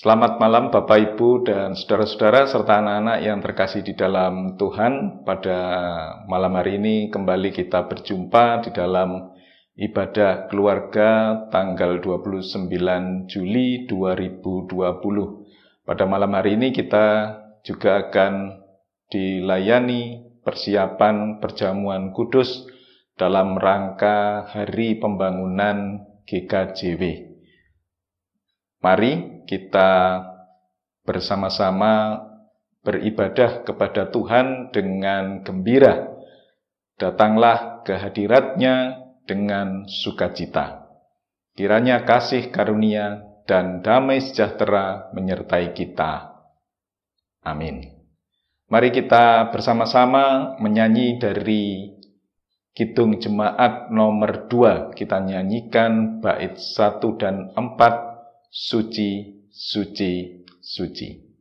Selamat malam Bapak Ibu dan saudara-saudara serta anak-anak yang terkasih di dalam Tuhan. Pada malam hari ini kembali kita berjumpa di dalam ibadah keluarga tanggal 29 Juli 2020. Pada malam hari ini kita juga akan dilayani persiapan perjamuan kudus dalam rangka Hari Pembangunan GKJW. Mari kita bersama-sama beribadah kepada Tuhan dengan gembira. Datanglah ke hadirat-Nya dengan sukacita. Kiranya kasih karunia dan damai sejahtera menyertai kita. Amin. Mari kita bersama-sama menyanyi dari Kidung Jemaat nomor 2. Kita nyanyikan bait 1 dan 4. Suci, suci, suci.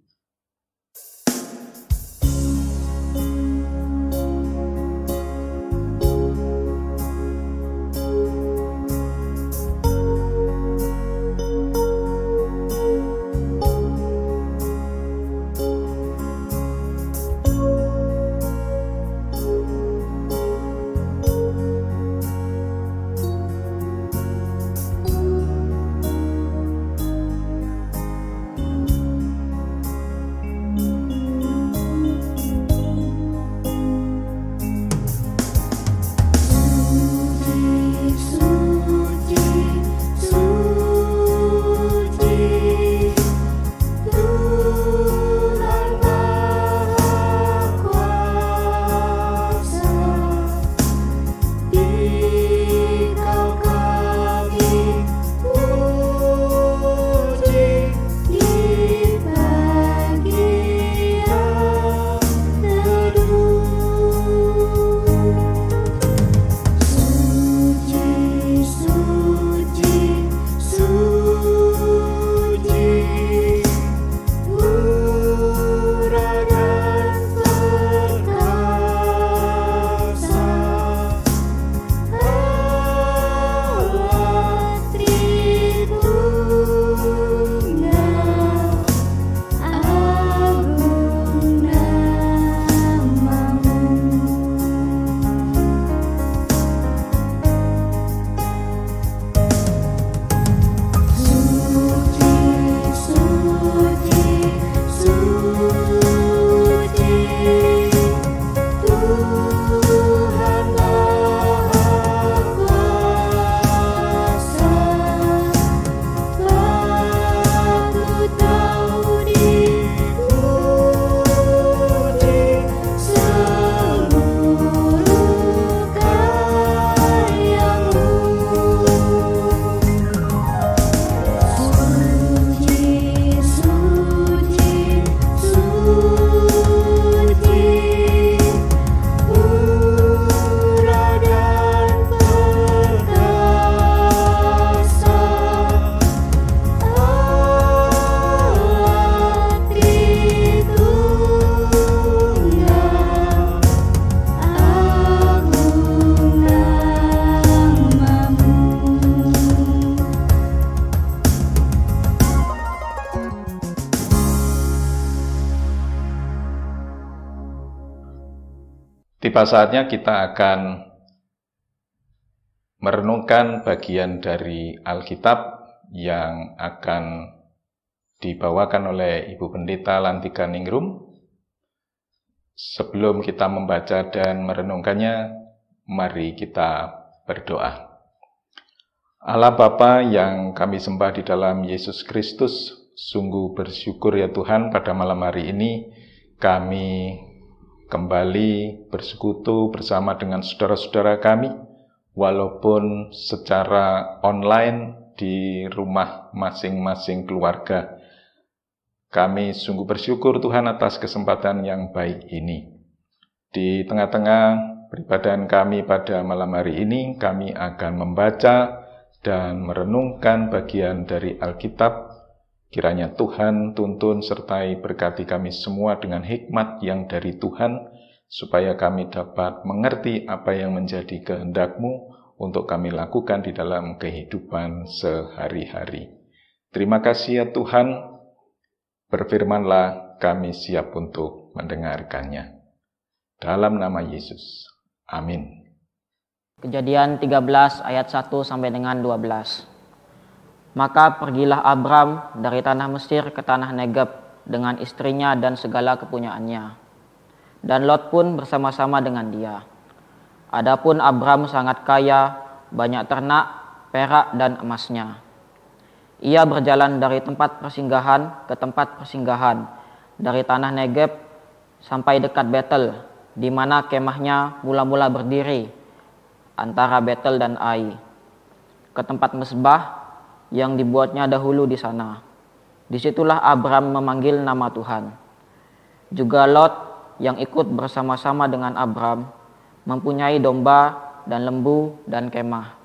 Tiba saatnya kita akan merenungkan bagian dari Alkitab yang akan dibawakan oleh Ibu Pendeta Lantika Ningrum. Sebelum kita membaca dan merenungkannya, mari kita berdoa. Allah Bapa yang kami sembah di dalam Yesus Kristus, sungguh bersyukur ya Tuhan pada malam hari ini kami kembali bersekutu bersama dengan saudara-saudara kami, walaupun secara online di rumah masing-masing keluarga. Kami sungguh bersyukur Tuhan atas kesempatan yang baik ini. Di tengah-tengah peribadahan kami pada malam hari ini, kami akan membaca dan merenungkan bagian dari Alkitab. Kiranya Tuhan tuntun sertai berkati kami semua dengan hikmat yang dari Tuhan, supaya kami dapat mengerti apa yang menjadi kehendak-Mu untuk kami lakukan di dalam kehidupan sehari-hari. Terima kasih ya Tuhan, Berfirmanlah, kami siap untuk mendengarkannya. Dalam nama Yesus. Amin. Kejadian 13 ayat 1 sampai dengan 12. Maka pergilah Abram dari tanah Mesir ke tanah Negeb dengan istrinya dan segala kepunyaannya. Dan Lot pun bersama-sama dengan dia. Adapun Abram sangat kaya, banyak ternak, perak dan emasnya. Ia berjalan dari tempat persinggahan ke tempat persinggahan, dari tanah Negeb sampai dekat Betel, di mana kemahnya mula-mula berdiri, antara Betel dan Ai, ke tempat mesbah yang dibuatnya dahulu di sana. Disitulah Abram memanggil nama Tuhan. Juga Lot yang ikut bersama-sama dengan Abram mempunyai domba dan lembu dan kemah.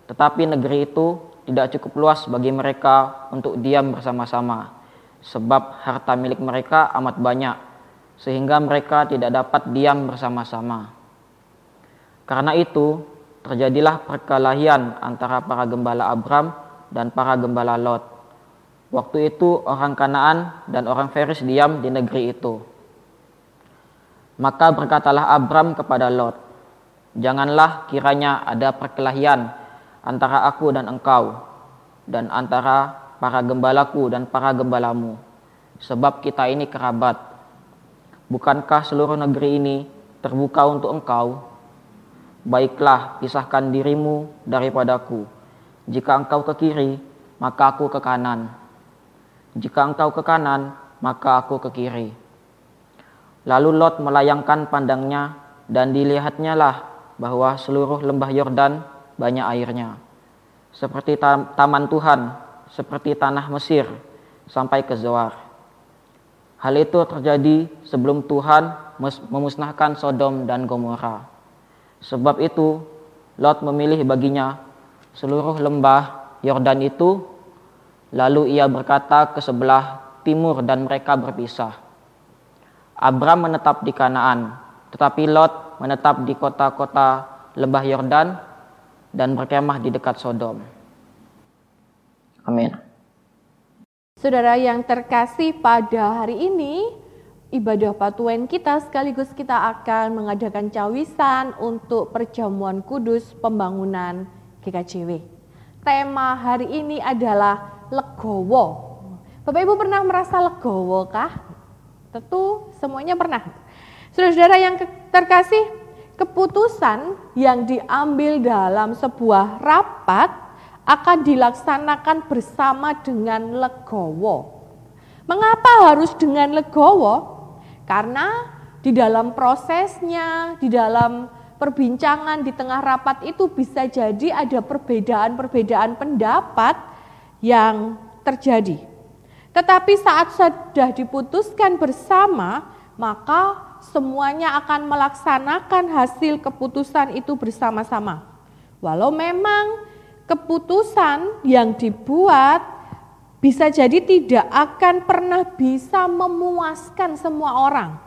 Tetapi negeri itu tidak cukup luas bagi mereka untuk diam bersama-sama, sebab harta milik mereka amat banyak, sehingga mereka tidak dapat diam bersama-sama. Karena itu, terjadilah perkelahian antara para gembala Abram dan para gembala Lot. Waktu itu orang Kanaan dan orang Feris diam di negeri itu. Maka berkatalah Abram kepada Lot, janganlah kiranya ada perkelahian antara aku dan engkau, dan antara para gembalaku dan para gembalamu, sebab kita ini kerabat. Bukankah seluruh negeri ini terbuka untuk engkau? Baiklah, pisahkan dirimu daripadaku. Jika engkau ke kiri, maka aku ke kanan. Jika engkau ke kanan, maka aku ke kiri. Lalu Lot melayangkan pandangnya, dan dilihatnya lah bahwa seluruh lembah Yordan banyak airnya, seperti taman Tuhan, seperti tanah Mesir, sampai ke Zoar. Hal itu terjadi sebelum Tuhan memusnahkan Sodom dan Gomora. Sebab itu, Lot memilih baginya seluruh lembah Yordan itu, lalu ia berkata ke sebelah timur dan mereka berpisah. Abram menetap di Kanaan, tetapi Lot menetap di kota-kota lembah Yordan dan berkemah di dekat Sodom. Amin. Saudara yang terkasih, pada hari ini ibadah Patuhen kita sekaligus kita akan mengadakan cawisan untuk perjamuan kudus pembangunan GKJW. Tema hari ini adalah legowo. Bapak Ibu pernah merasa legowo kah? Tentu semuanya pernah. Saudara-saudara yang terkasih, keputusan yang diambil dalam sebuah rapat akan dilaksanakan bersama dengan legowo. Mengapa harus dengan legowo? Karena di dalam prosesnya, di dalam perbincangan di tengah rapat itu bisa jadi ada perbedaan-perbedaan pendapat yang terjadi. Tetapi saat sudah diputuskan bersama, maka semuanya akan melaksanakan hasil keputusan itu bersama-sama. Walau memang keputusan yang dibuat bisa jadi tidak akan pernah bisa memuaskan semua orang.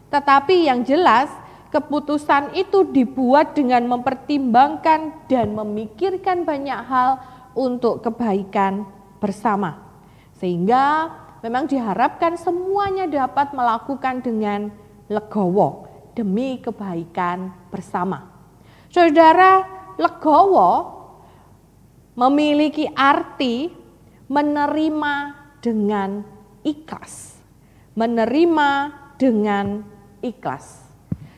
Tetapi yang jelas keputusan itu dibuat dengan mempertimbangkan dan memikirkan banyak hal untuk kebaikan bersama. Sehingga memang diharapkan semuanya dapat melakukan dengan legowo demi kebaikan bersama. Saudara, legowo memiliki arti menerima dengan ikhlas. Menerima dengan ikhlas.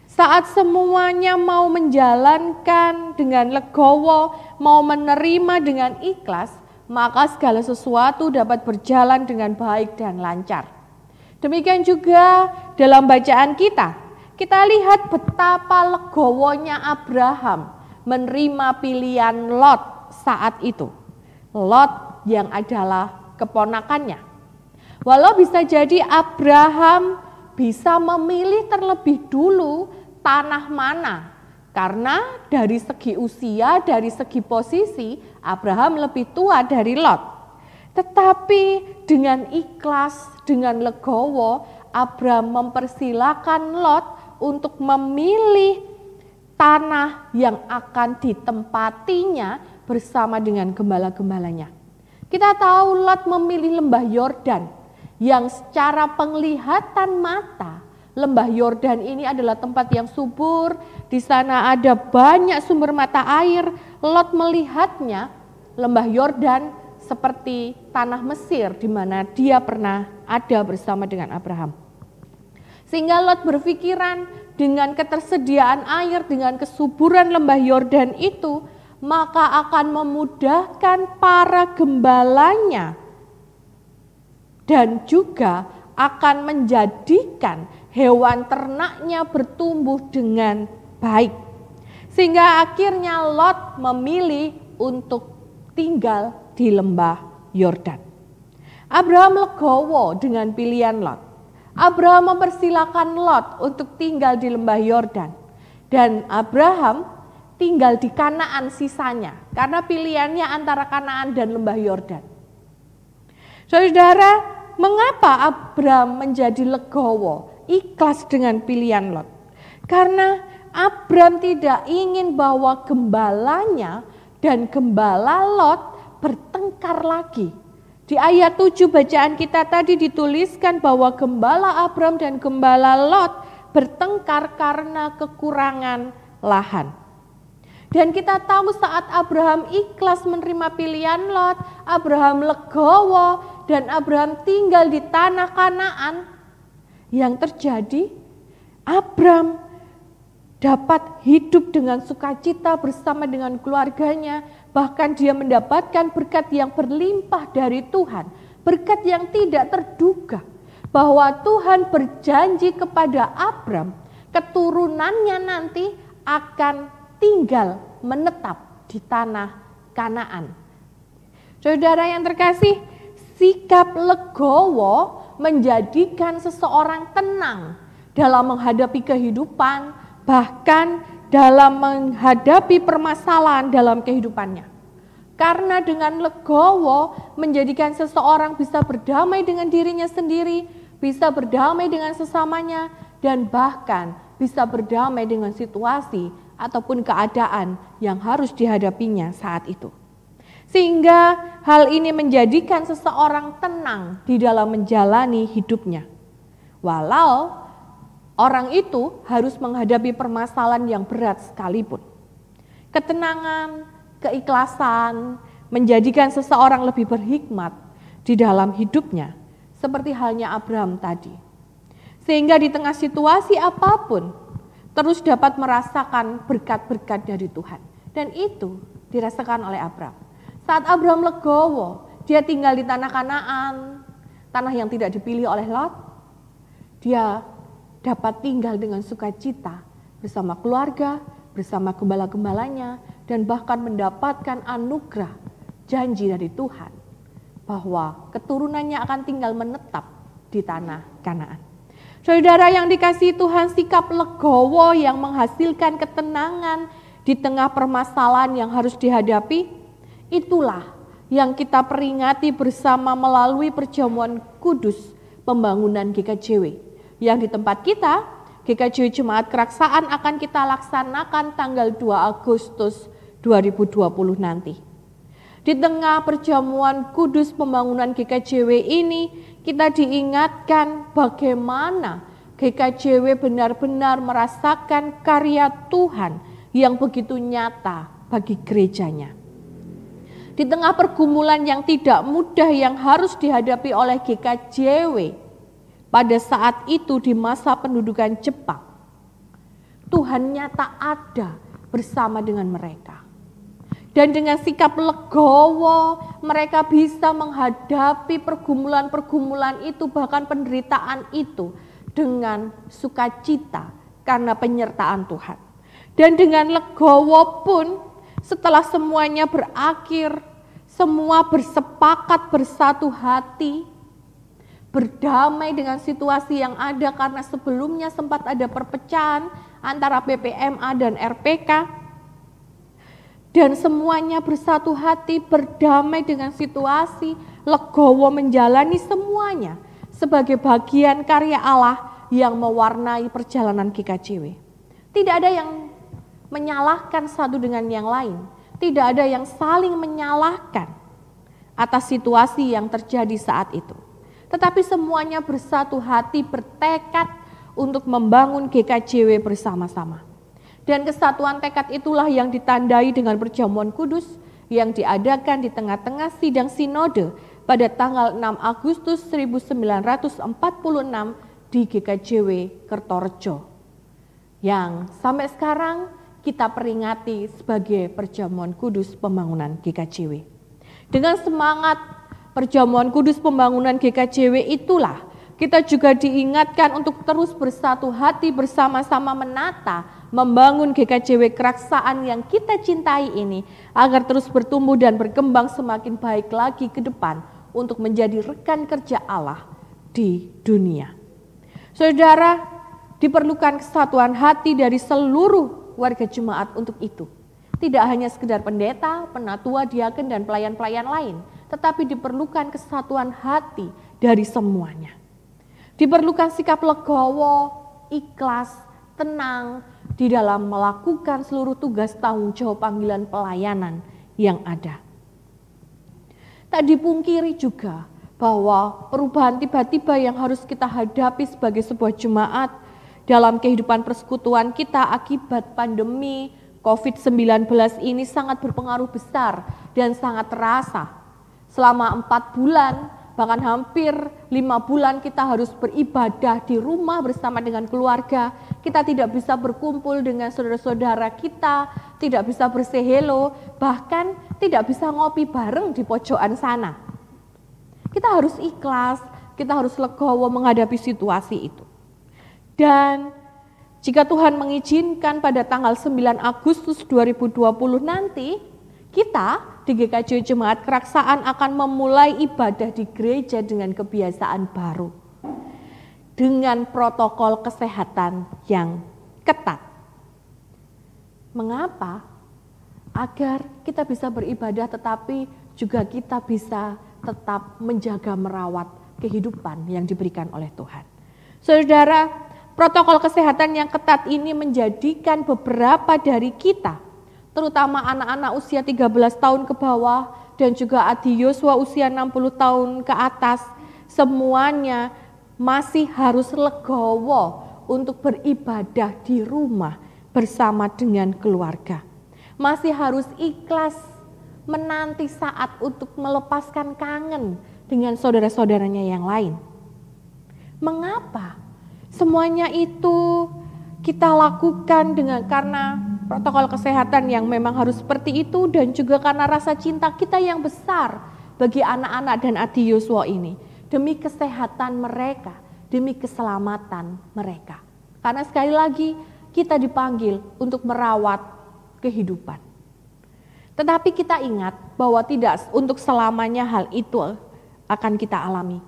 Saat semuanya mau menjalankan dengan legowo, mau menerima dengan ikhlas, maka segala sesuatu dapat berjalan dengan baik dan lancar. Demikian juga dalam bacaan kita lihat betapa legowonya Abraham menerima pilihan Lot saat itu. Lot yang adalah keponakannya. Walau bisa jadi Abraham bisa memilih terlebih dulu tanah mana, karena dari segi usia, dari segi posisi, Abraham lebih tua dari Lot. Tetapi dengan ikhlas, dengan legowo, Abraham mempersilakan Lot untuk memilih tanah yang akan ditempatinya bersama dengan gembala-gembalanya. Kita tahu Lot memilih lembah Yordan yang secara penglihatan mata lembah Yordan ini adalah tempat yang subur, di sana ada banyak sumber mata air. Lot melihatnya lembah Yordan seperti tanah Mesir di mana dia pernah ada bersama dengan Abraham. Sehingga Lot berpikiran dengan ketersediaan air, dengan kesuburan lembah Yordan itu, maka akan memudahkan para gembalanya dan juga akan menjadikan hewan ternaknya bertumbuh dengan baik. Sehingga akhirnya Lot memilih untuk tinggal di lembah Yordan. Abraham legowo dengan pilihan Lot. Abraham mempersilahkan Lot untuk tinggal di lembah Yordan. Dan Abraham tinggal di Kanaan sisanya. Karena pilihannya antara Kanaan dan lembah Yordan. Saudara, mengapa Abraham menjadi legowo, ikhlas dengan pilihan Lot? Karena Abraham tidak ingin bahwa gembalanya dan gembala Lot bertengkar lagi. Di ayat 7 bacaan kita tadi dituliskan bahwa gembala Abraham dan gembala Lot bertengkar karena kekurangan lahan. Dan kita tahu saat Abraham ikhlas menerima pilihan Lot, Abraham legowo dan Abraham tinggal di tanah Kanaan. Yang terjadi, Abraham dapat hidup dengan sukacita bersama dengan keluarganya. Bahkan dia mendapatkan berkat yang berlimpah dari Tuhan. Berkat yang tidak terduga. Bahwa Tuhan berjanji kepada Abraham, keturunannya nanti akan tinggal menetap di tanah Kanaan. Saudara yang terkasih, sikap legowo menjadikan seseorang tenang dalam menghadapi kehidupan, bahkan dalam menghadapi permasalahan dalam kehidupannya. Karena dengan legowo menjadikan seseorang bisa berdamai dengan dirinya sendiri, bisa berdamai dengan sesamanya, dan bahkan bisa berdamai dengan situasi ataupun keadaan yang harus dihadapinya saat itu. Sehingga hal ini menjadikan seseorang tenang di dalam menjalani hidupnya. Walau orang itu harus menghadapi permasalahan yang berat sekalipun. Ketenangan, keikhlasan menjadikan seseorang lebih berhikmat di dalam hidupnya. Seperti halnya Abraham tadi. Sehingga di tengah situasi apapun, terus dapat merasakan berkat-berkat dari Tuhan. Dan itu dirasakan oleh Abraham. Saat Abraham legowo, dia tinggal di tanah Kanaan, tanah yang tidak dipilih oleh Lot. Dia dapat tinggal dengan sukacita bersama keluarga, bersama gembala-gembalanya, dan bahkan mendapatkan anugerah janji dari Tuhan bahwa keturunannya akan tinggal menetap di tanah Kanaan. Saudara yang dikasihi Tuhan, sikap legowo yang menghasilkan ketenangan di tengah permasalahan yang harus dihadapi, itulah yang kita peringati bersama melalui perjamuan kudus pembangunan GKJW. Yang di tempat kita, GKJW Jemaat Keraksaan akan kita laksanakan tanggal 2 Agustus 2020 nanti. Di tengah perjamuan kudus pembangunan GKJW ini, kita diingatkan bagaimana GKJW benar-benar merasakan karya Tuhan yang begitu nyata bagi gerejanya. Di tengah pergumulan yang tidak mudah yang harus dihadapi oleh GKJW pada saat itu di masa pendudukan Jepang, Tuhan nyata ada bersama dengan mereka. Dan dengan sikap legowo, mereka bisa menghadapi pergumulan-pergumulan itu, bahkan penderitaan itu, dengan sukacita karena penyertaan Tuhan. Dan dengan legowo pun, setelah semuanya berakhir, semua bersepakat bersatu hati, berdamai dengan situasi yang ada, karena sebelumnya sempat ada perpecahan antara PPMA dan RPK. Dan semuanya bersatu hati, berdamai dengan situasi, legowo menjalani semuanya sebagai bagian karya Allah yang mewarnai perjalanan GKJW. Tidak ada yang menyalahkan satu dengan yang lain. Tidak ada yang saling menyalahkan atas situasi yang terjadi saat itu. tetapi semuanya bersatu hati, bertekad untuk membangun GKJW bersama-sama. Dan kesatuan tekad itulah yang ditandai dengan perjamuan kudus yang diadakan di tengah-tengah sidang sinode pada tanggal 6 Agustus 1946 di GKJW Kertorejo, yang sampai sekarang kita peringati sebagai perjamuan kudus pembangunan GKJW. Dengan semangat perjamuan kudus pembangunan GKJW itulah kita juga diingatkan untuk terus bersatu hati bersama-sama menata, membangun GKJW Keraksaan yang kita cintai ini agar terus bertumbuh dan berkembang semakin baik lagi ke depan untuk menjadi rekan kerja Allah di dunia. Saudara, diperlukan kesatuan hati dari seluruh warga jemaat untuk itu. Tidak hanya sekedar pendeta, penatua, diaken, dan pelayan-pelayan lain, tetapi diperlukan kesatuan hati dari semuanya. Diperlukan sikap legowo, ikhlas, tenang di dalam melakukan seluruh tugas tanggung jawab panggilan pelayanan yang ada. Tak dipungkiri juga bahwa perubahan tiba-tiba yang harus kita hadapi sebagai sebuah jemaat dalam kehidupan persekutuan kita akibat pandemi COVID-19 ini sangat berpengaruh besar dan sangat terasa. Selama 4 bulan, bahkan hampir 5 bulan kita harus beribadah di rumah bersama dengan keluarga. Kita tidak bisa berkumpul dengan saudara-saudara kita, tidak bisa bersehelo, bahkan tidak bisa ngopi bareng di pojokan sana. Kita harus ikhlas, kita harus legowo menghadapi situasi itu. Dan jika Tuhan mengizinkan pada tanggal 9 Agustus 2020 nanti, kita di GKJ Jemaat Keraksaan akan memulai ibadah di gereja dengan kebiasaan baru. Dengan protokol kesehatan yang ketat. Mengapa? Agar kita bisa beribadah tetapi juga kita bisa tetap menjaga merawat kehidupan yang diberikan oleh Tuhan. Saudara, protokol kesehatan yang ketat ini menjadikan beberapa dari kita, terutama anak-anak usia 13 tahun ke bawah dan juga Adi Yosua usia 60 tahun ke atas, semuanya masih harus legowo untuk beribadah di rumah bersama dengan keluarga. Masih harus ikhlas menanti saat untuk melepaskan kangen dengan saudara-saudaranya yang lain. Mengapa? Semuanya itu kita lakukan karena protokol kesehatan yang memang harus seperti itu dan juga karena rasa cinta kita yang besar bagi anak-anak dan Adi Yosua ini. Demi kesehatan mereka, demi keselamatan mereka. Karena sekali lagi kita dipanggil untuk merawat kehidupan. Tetapi kita ingat bahwa tidak untuk selamanya hal itu akan kita alami.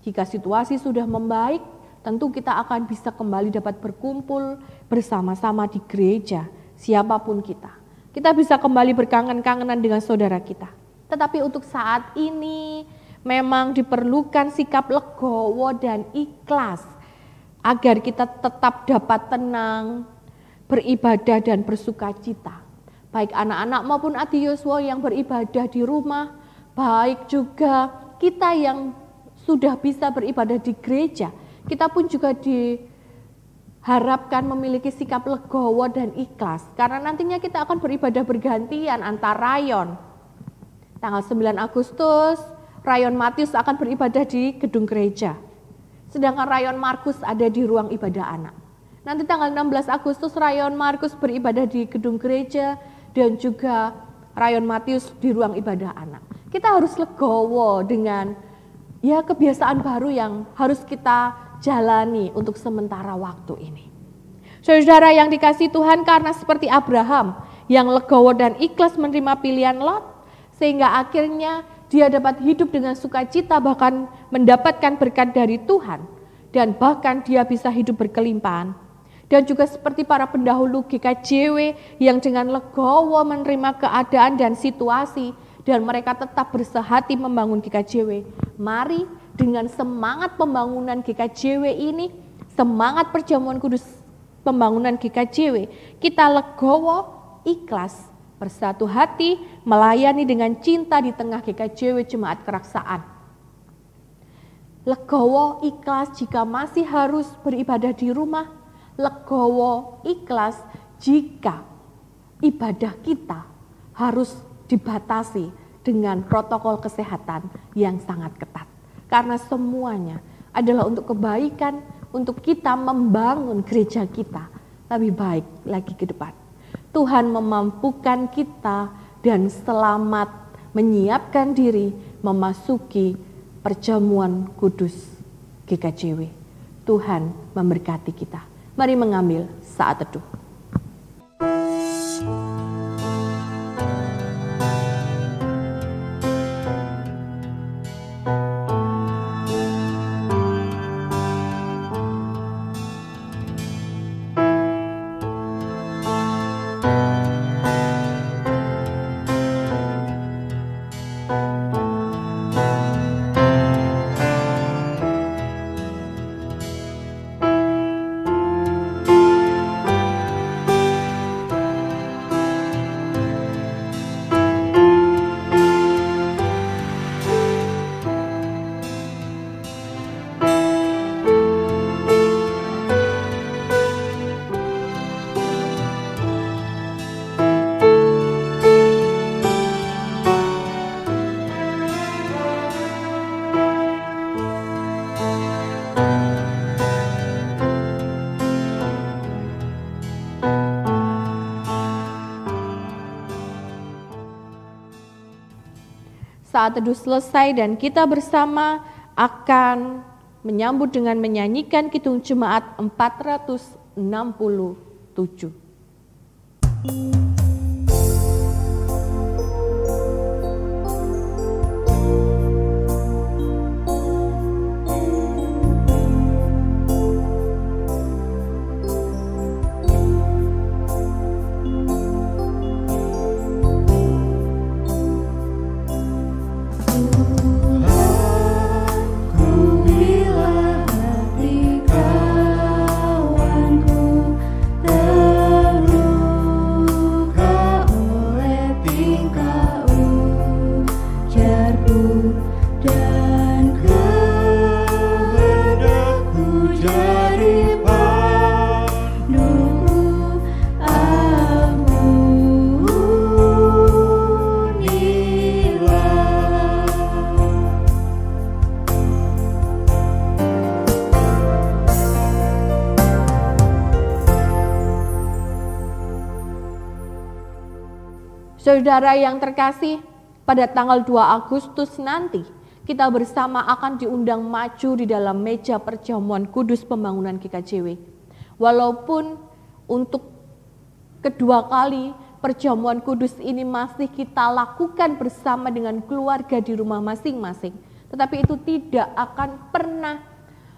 Jika situasi sudah membaik, tentu kita akan bisa kembali dapat berkumpul bersama-sama di gereja, siapapun kita. Kita bisa kembali berkangen-kangenan dengan saudara kita. Tetapi untuk saat ini memang diperlukan sikap legowo dan ikhlas agar kita tetap dapat tenang, beribadah dan bersukacita. Baik anak-anak maupun Adi Yosua yang beribadah di rumah, baik juga kita yang sudah bisa beribadah di gereja, kita pun juga diharapkan memiliki sikap legowo dan ikhlas. Karena nantinya kita akan beribadah bergantian antar rayon. Tanggal 9 Agustus, rayon Matius akan beribadah di gedung gereja. Sedangkan rayon Markus ada di ruang ibadah anak. Nanti tanggal 16 Agustus rayon Markus beribadah di gedung gereja dan juga rayon Matius di ruang ibadah anak. Kita harus legowo dengan kebiasaan baru yang harus kita jalani untuk sementara waktu ini. Saudara yang dikasihi Tuhan, karena seperti Abraham yang legowo dan ikhlas menerima pilihan Lot, sehingga akhirnya dia dapat hidup dengan sukacita bahkan mendapatkan berkat dari Tuhan dan bahkan dia bisa hidup berkelimpahan. Dan juga seperti para pendahulu GKJW yang dengan legowo menerima keadaan dan situasi dan mereka tetap bersehati membangun GKJW. Mari dengan semangat pembangunan GKJW ini, semangat perjamuan kudus pembangunan GKJW, kita legowo, ikhlas, bersatu hati, melayani dengan cinta di tengah GKJW Jemaat Keraksaan. legowo ikhlas jika masih harus beribadah di rumah, legowo ikhlas jika ibadah kita harus dibatasi dengan protokol kesehatan yang sangat ketat. Karena semuanya adalah untuk kebaikan, untuk kita membangun gereja kita lebih baik lagi ke depan. Tuhan memampukan kita dan selamat menyiapkan diri memasuki perjamuan kudus GKJW. Tuhan memberkati kita. Mari mengambil saat teduh. Saat teduh selesai dan kita bersama akan menyambut dengan menyanyikan Kidung Jemaat 467. Saudara yang terkasih, pada tanggal 2 Agustus nanti kita bersama akan diundang maju di dalam meja perjamuan kudus pembangunan GKJW. Walaupun untuk kedua kali perjamuan kudus ini masih kita lakukan bersama dengan keluarga di rumah masing-masing, tetapi itu tidak akan pernah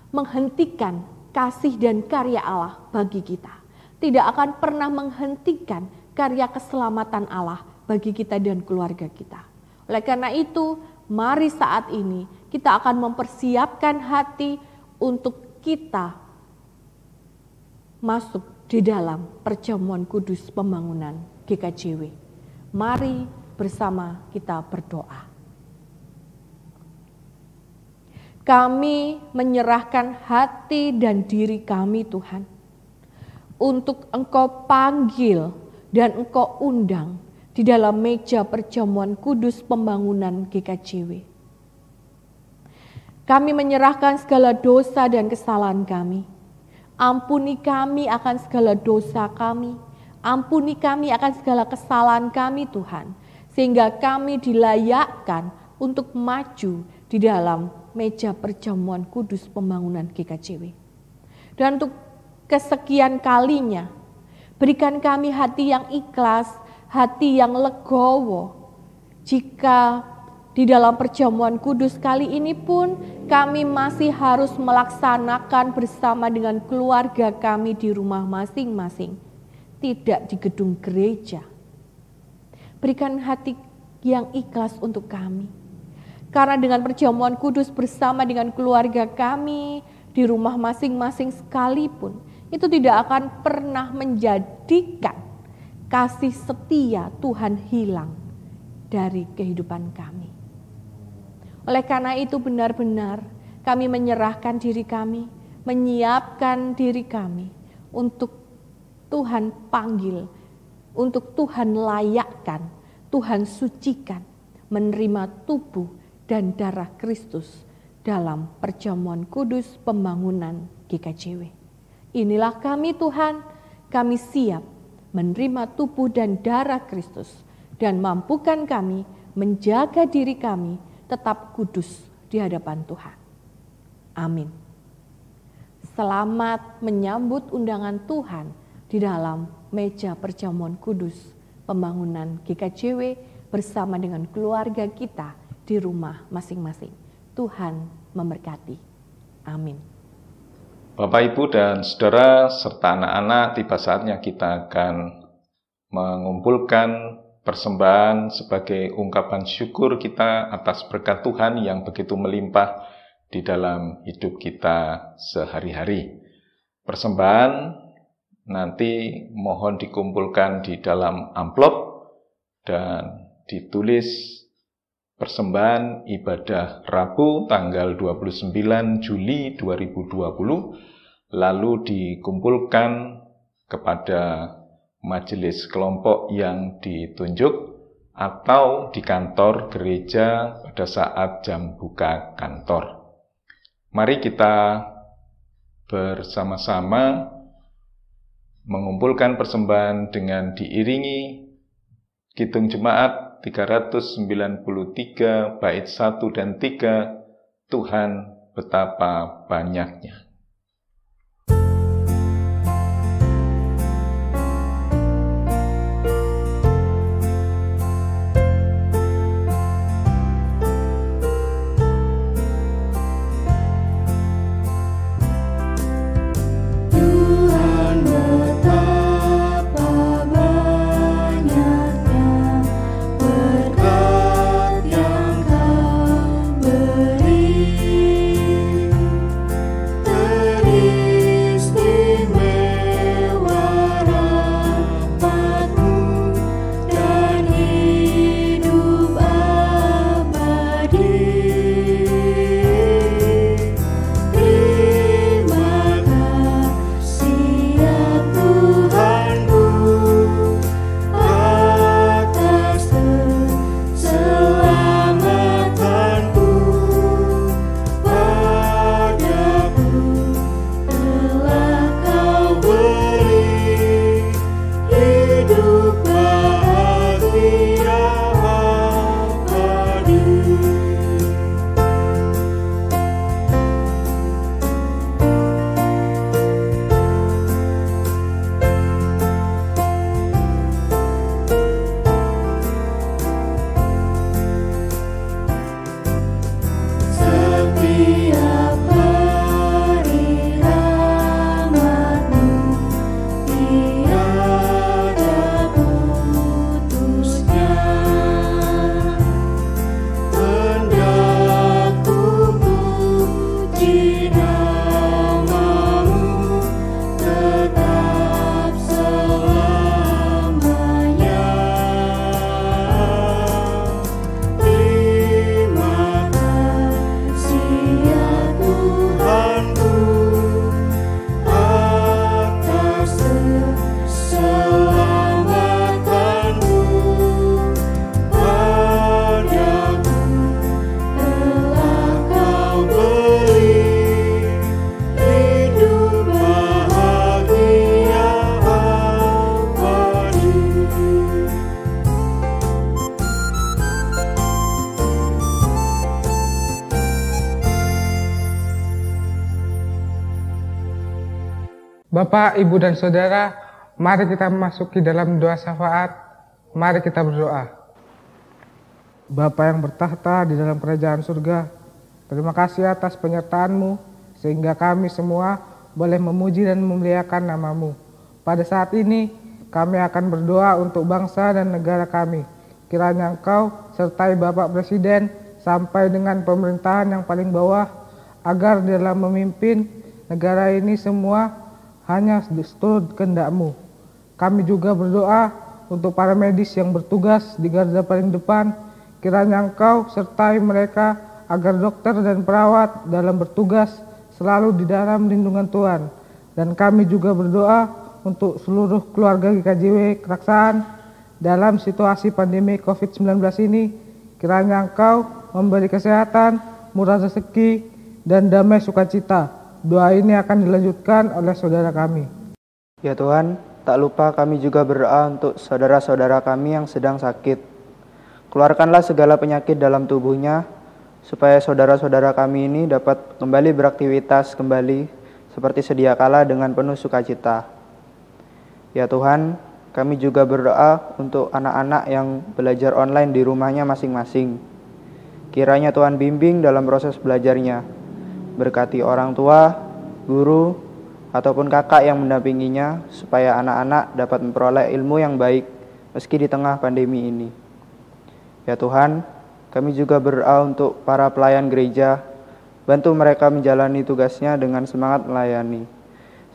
menghentikan kasih dan karya Allah bagi kita. Tidak akan pernah menghentikan karya keselamatan Allah bagi kita dan keluarga kita. Oleh karena itu, mari saat ini kita akan mempersiapkan hati untuk kita masuk di dalam perjamuan kudus pembangunan GKJW. Mari bersama kita berdoa. Kami menyerahkan hati dan diri kami, Tuhan, untuk Engkau panggil dan Engkau undang di dalam meja perjamuan kudus pembangunan GKJW. Kami menyerahkan segala dosa dan kesalahan kami. Ampuni kami akan segala dosa kami. Ampuni kami akan segala kesalahan kami, Tuhan. Sehingga kami dilayakkan untuk maju di dalam meja perjamuan kudus pembangunan GKJW. Dan untuk kesekian kalinya, berikan kami hati yang ikhlas, hati yang legowo. Jika di dalam perjamuan kudus kali ini pun kami masih harus melaksanakan bersama dengan keluarga kami di rumah masing-masing, tidak di gedung gereja. Berikan hati yang ikhlas untuk kami. Karena dengan perjamuan kudus bersama dengan keluarga kami di rumah masing-masing sekalipun, itu tidak akan pernah menjadikan kasih setia Tuhan hilang dari kehidupan kami. Oleh karena itu benar-benar kami menyerahkan diri kami, menyiapkan diri kami untuk Tuhan panggil, untuk Tuhan layakkan, Tuhan sucikan, menerima tubuh dan darah Kristus dalam perjamuan kudus pembangunan GKJW. Inilah kami Tuhan, kami siap menerima tubuh dan darah Kristus dan mampukan kami menjaga diri kami tetap kudus di hadapan Tuhan. Amin. Selamat menyambut undangan Tuhan di dalam meja perjamuan kudus pembangunan GKJW bersama dengan keluarga kita di rumah masing-masing. Tuhan memberkati. Amin. Bapak, Ibu, dan Saudara, serta anak-anak, tiba saatnya kita akan mengumpulkan persembahan sebagai ungkapan syukur kita atas berkat Tuhan yang begitu melimpah di dalam hidup kita sehari-hari. Persembahan nanti mohon dikumpulkan di dalam amplop dan ditulis persembahan ibadah Rabu tanggal 29 Juli 2020, lalu dikumpulkan kepada majelis kelompok yang ditunjuk atau di kantor gereja pada saat jam buka kantor. Mari kita bersama-sama mengumpulkan persembahan dengan diiringi Kidung Jemaat 393 bait 1 dan 3, Tuhan betapa banyaknya. Bapak, Ibu, dan Saudara, mari kita memasuki dalam doa syafaat. Mari kita berdoa. Bapa yang bertahta di dalam kerajaan surga, terima kasih atas penyertaan-Mu, sehingga kami semua boleh memuji dan memuliakan nama-Mu. Pada saat ini, kami akan berdoa untuk bangsa dan negara kami. Kiranya Engkau sertai Bapak Presiden sampai dengan pemerintahan yang paling bawah, agar dalam memimpin negara ini semua hanya seturut kehendak-Mu. Kami juga berdoa untuk para medis yang bertugas di garda paling depan. Kiranya Engkau sertai mereka agar dokter dan perawat dalam bertugas selalu di dalam lindungan Tuhan. Dan kami juga berdoa untuk seluruh keluarga GKJW Keraksaan dalam situasi pandemi COVID-19 ini. Kiranya Engkau memberi kesehatan, murah rezeki, dan damai sukacita. Doa ini akan dilanjutkan oleh saudara kami. Ya Tuhan, tak lupa kami juga berdoa untuk saudara-saudara kami yang sedang sakit. Keluarkanlah segala penyakit dalam tubuhnya, supaya saudara-saudara kami ini dapat kembali beraktivitas kembali seperti sedia kala dengan penuh sukacita. Ya Tuhan, kami juga berdoa untuk anak-anak yang belajar online di rumahnya masing-masing. Kiranya Tuhan bimbing dalam proses belajarnya. Berkati orang tua, guru, ataupun kakak yang mendampinginya supaya anak-anak dapat memperoleh ilmu yang baik meski di tengah pandemi ini. Ya Tuhan, kami juga berdoa untuk para pelayan gereja, bantu mereka menjalani tugasnya dengan semangat melayani.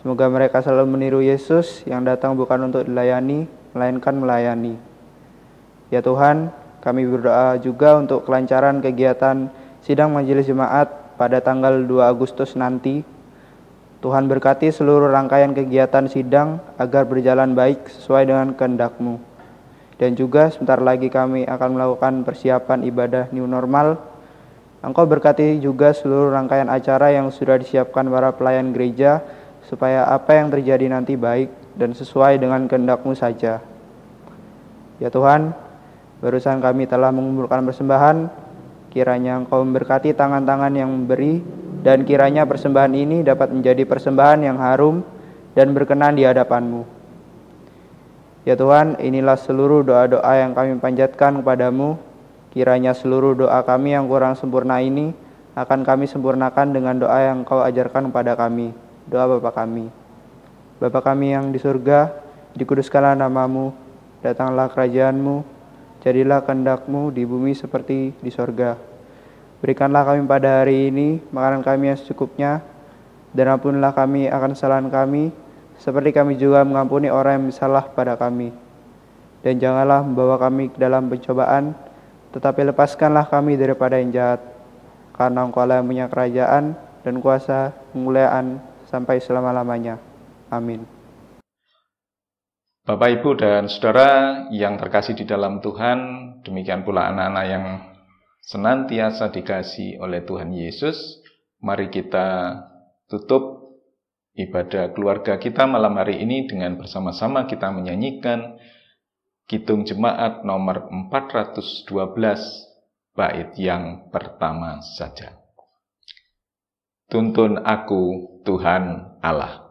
Semoga mereka selalu meniru Yesus yang datang bukan untuk dilayani, melainkan melayani. Ya Tuhan, kami berdoa juga untuk kelancaran kegiatan sidang majelis jemaat pada tanggal 2 Agustus nanti. Tuhan berkati seluruh rangkaian kegiatan sidang agar berjalan baik sesuai dengan kehendak-Mu. Dan juga sebentar lagi kami akan melakukan persiapan ibadah new normal. Engkau berkati juga seluruh rangkaian acara yang sudah disiapkan para pelayan gereja, supaya apa yang terjadi nanti baik dan sesuai dengan kehendak-Mu saja. Ya Tuhan, barusan kami telah mengumpulkan persembahan, kiranya Engkau memberkati tangan-tangan yang memberi, dan kiranya persembahan ini dapat menjadi persembahan yang harum dan berkenan di hadapan-Mu. Ya Tuhan, inilah seluruh doa-doa yang kami panjatkan kepadamu. Kiranya seluruh doa kami yang kurang sempurna ini akan kami sempurnakan dengan doa yang Kau ajarkan kepada kami. Doa Bapa kami. Bapa kami yang di surga, dikuduskanlah nama-Mu, datanglah kerajaan-Mu, jadilah kehendak-Mu di bumi seperti di surga. Berikanlah kami pada hari ini makanan kami yang secukupnya, dan ampunilah kami akan kesalahan kami, seperti kami juga mengampuni orang yang bersalah pada kami. Dan janganlah membawa kami ke dalam pencobaan, tetapi lepaskanlah kami daripada yang jahat. Karena Engkau-lah yang punya kerajaan dan kuasa, kemuliaan sampai selama-lamanya. Amin. Bapak, Ibu, dan Saudara yang terkasih di dalam Tuhan, demikian pula anak-anak yang senantiasa dikasihi oleh Tuhan Yesus, mari kita tutup ibadah keluarga kita malam hari ini dengan bersama-sama kita menyanyikan Kidung Jemaat nomor 412, bait yang pertama saja. Tuntun aku, Tuhan Allah.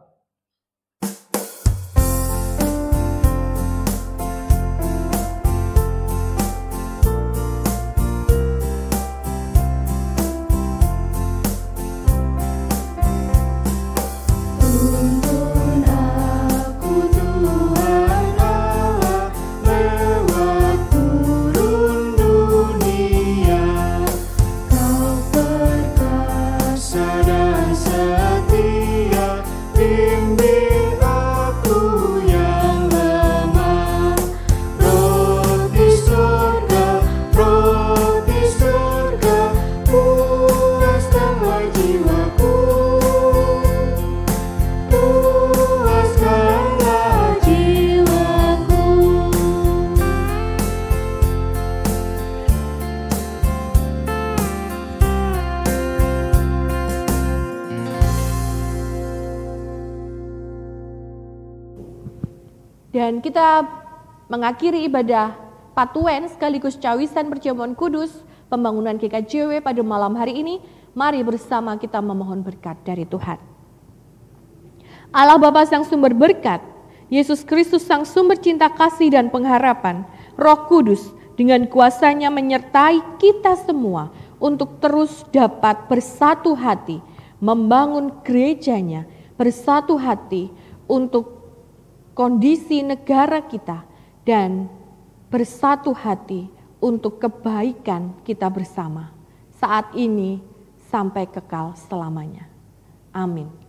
Dan kita mengakhiri ibadah Patuen sekaligus cawisan perjamuan kudus pembangunan GKJW pada malam hari ini. Mari bersama kita memohon berkat dari Tuhan. Allah Bapa Sang Sumber Berkat, Yesus Kristus Sang Sumber Cinta Kasih dan Pengharapan, Roh Kudus dengan kuasanya menyertai kita semua untuk terus dapat bersatu hati membangun gerejanya, bersatu hati untuk kondisi negara kita, dan bersatu hati untuk kebaikan kita bersama saat ini sampai kekal selamanya. Amin.